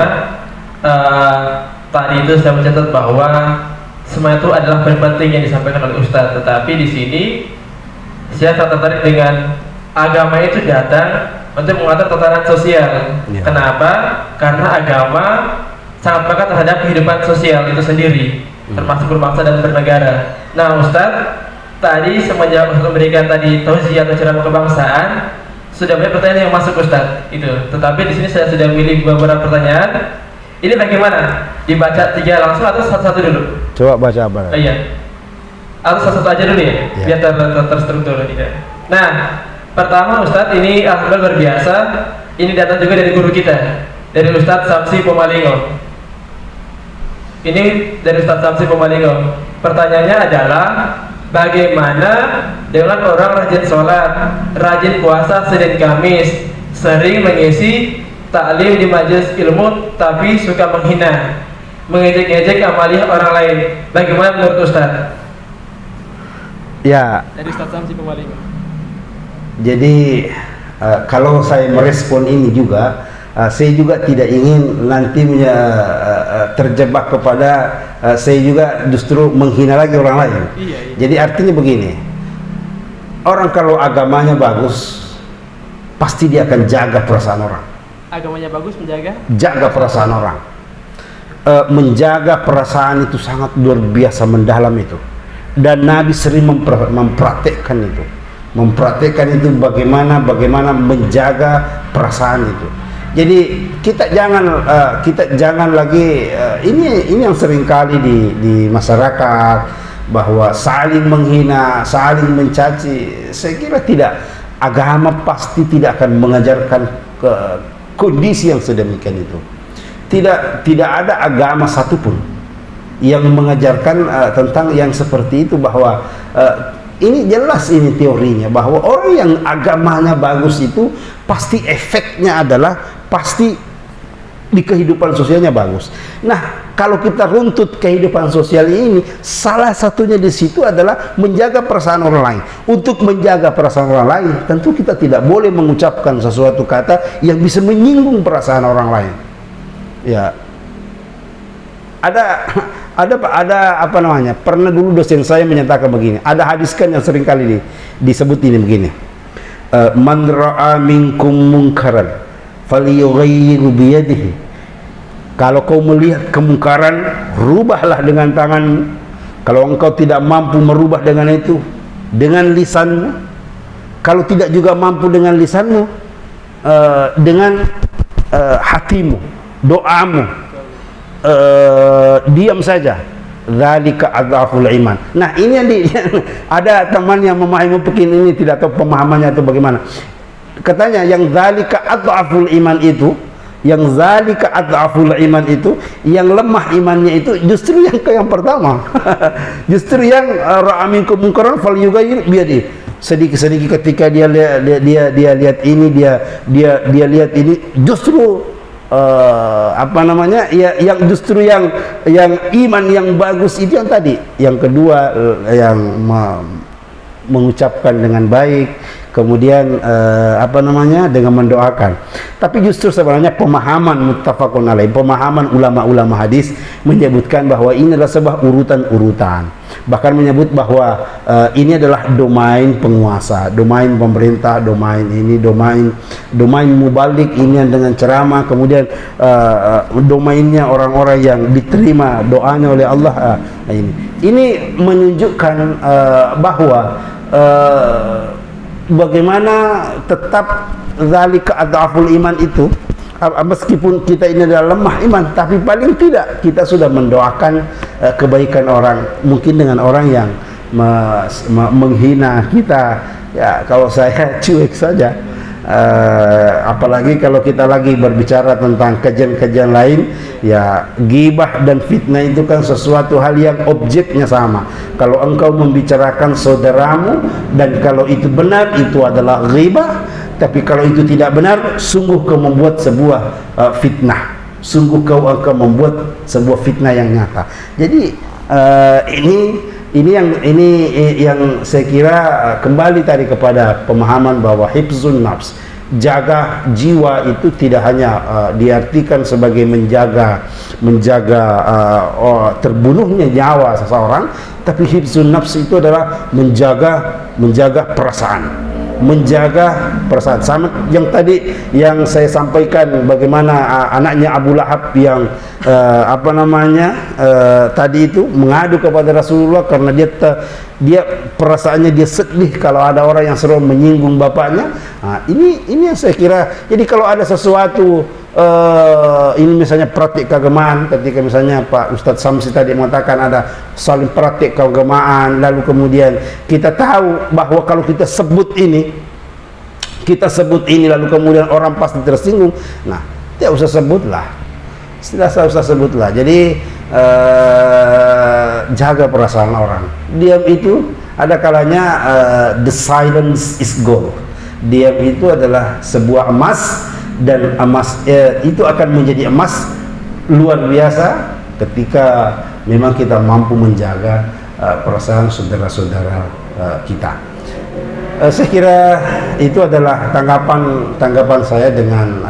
kira tadi itu saya mencatat bahwa semua itu adalah poin penting yang disampaikan oleh Ustadz. Tetapi di sini saya tertarik dengan agama itu datang untuk mengatur tatanan sosial. Ya. Kenapa? Karena agama sangat melekat terhadap kehidupan sosial itu sendiri, termasuk berbangsa dan bernegara. Nah, Ustadz, tadi semenjak Ustadz memberikan tadi tausiah atau ceramah kebangsaan, sudah banyak pertanyaan yang masuk, Ustadz. Itu. Tetapi di sini saya sudah milih beberapa pertanyaan. Ini bagaimana? Dibaca 3 langsung atau satu-satu dulu? Coba baca apa? Iya. Atau satu-satu aja dulu ya, biar terstruktur tidak. Nah, pertama Ustadz, ini alhamdulillah luar biasa. Ini datang juga dari guru kita, dari Ustadz Samsi Pomalingo. Ini dari Ustadz Samsi Pomalingo. Pertanyaannya adalah, bagaimana dengan orang rajin sholat, rajin puasa Senin Kamis, sering mengisi taklim di majelis ilmu, tapi suka menghina, mengejek-ejek amaliah orang lain? Bagaimana menurut Ustadz? Ya. Dari Ustadz Samsi Pomalingo. Jadi kalau saya merespon ini juga, saya juga tidak ingin nanti terjebak kepada saya juga justru menghina lagi orang lain. Iya. Jadi artinya begini, orang kalau agamanya bagus, pasti dia akan jaga perasaan orang. Agamanya bagus, jaga perasaan orang. Menjaga perasaan itu sangat luar biasa mendalam itu. Dan Nabi sering mempraktekkan itu. Mempraktekkan itu bagaimana menjaga perasaan itu. Jadi kita jangan lagi ini yang sering kali di masyarakat, bahwa saling menghina, saling mencaci. Saya kira tidak. Agama pasti tidak akan mengajarkan kondisi yang sedemikian itu. Tidak ada agama satupun yang mengajarkan tentang yang seperti itu, bahwa ini jelas, ini teorinya, bahwa orang yang agamanya bagus itu pasti efeknya adalah pasti di kehidupan sosialnya bagus. Nah, kalau kita runtut kehidupan sosial ini, salah satunya di situ adalah menjaga perasaan orang lain. Untuk menjaga perasaan orang lain, tentu kita tidak boleh mengucapkan sesuatu kata yang bisa menyinggung perasaan orang lain. Ya, ada apa namanya? Pernah dulu dosen saya menyatakan begini. Ada hadis kan yang sering kali disebut ini begini. Man ra'a minkum munkaran falyughayyirhu biyadihi. Kalau kau melihat kemungkaran, rubahlah dengan tangan. Kalau engkau tidak mampu merubah dengan itu, dengan lisanmu. Kalau tidak juga mampu dengan lisanmu, dengan hatimu, doamu, diam saja. Dzalika adzaful iman. Nah, ini yang ada teman yang memahami begini, ini tidak tahu pemahamannya itu bagaimana. Katanya yang dzalika adzaful iman itu, yang zalika adzaful iman itu, yang lemah imannya itu justru yang pertama. Justru yang ra'a minkum munkaran falyughayyir biyadihi. Sedikit-sedikit ketika dia lihat ini, dia lihat ini, justru apa namanya, ya, yang justru yang iman yang bagus itu yang tadi. Yang kedua yang mengucapkan dengan baik, kemudian apa namanya, dengan mendoakan. Tapi justru sebenarnya pemahaman muttafaqun alaih, pemahaman ulama-ulama hadis menyebutkan bahwa ini adalah sebuah urutan-urutan. Bahkan menyebut bahwa ini adalah domain penguasa, domain pemerintah, domain ini, domain mubalik ini yang dengan ceramah, kemudian domainnya orang-orang yang diterima doanya oleh Allah. Ini menunjukkan bahwa bagaimana tetap zalika adzaful iman itu, meskipun kita ini adalah lemah iman, tapi paling tidak kita sudah mendoakan kebaikan orang, mungkin dengan orang yang menghina kita. Ya, kalau saya cuek saja. Apalagi kalau kita lagi berbicara tentang kajian-kajian lain, ya, ghibah dan fitnah itu kan sesuatu hal yang objeknya sama. Kalau engkau membicarakan saudaramu dan kalau itu benar, itu adalah ghibah. Tapi kalau itu tidak benar, sungguh kau membuat sebuah fitnah. Sungguh kau akan membuat sebuah fitnah yang nyata. Jadi ini yang saya kira kembali tadi kepada pemahaman bahwa hifzun nafs, jaga jiwa itu tidak hanya diartikan sebagai menjaga terbunuhnya nyawa seseorang, tapi hifzun nafs itu adalah menjaga perasaan. Sama yang tadi yang saya sampaikan, bagaimana anaknya Abu Lahab yang tadi itu mengadu kepada Rasulullah karena dia perasaannya dia sedih kalau ada orang yang selalu menyinggung bapaknya. Nah, ini yang saya kira. Jadi kalau ada sesuatu ini misalnya praktik keagamaan, ketika misalnya Pak Ustadz Samsi tadi mengatakan ada saling praktik keagamaan, lalu kemudian kita tahu bahwa kalau kita sebut ini lalu kemudian orang pasti tersinggung, nah tidak usah sebutlah. Jadi jaga perasaan orang. Diam itu ada kalanya the silence is gold. Diam itu adalah sebuah emas, dan emas itu akan menjadi emas luar biasa ketika memang kita mampu menjaga perasaan saudara-saudara kita. Saya kira itu adalah tanggapan saya dengan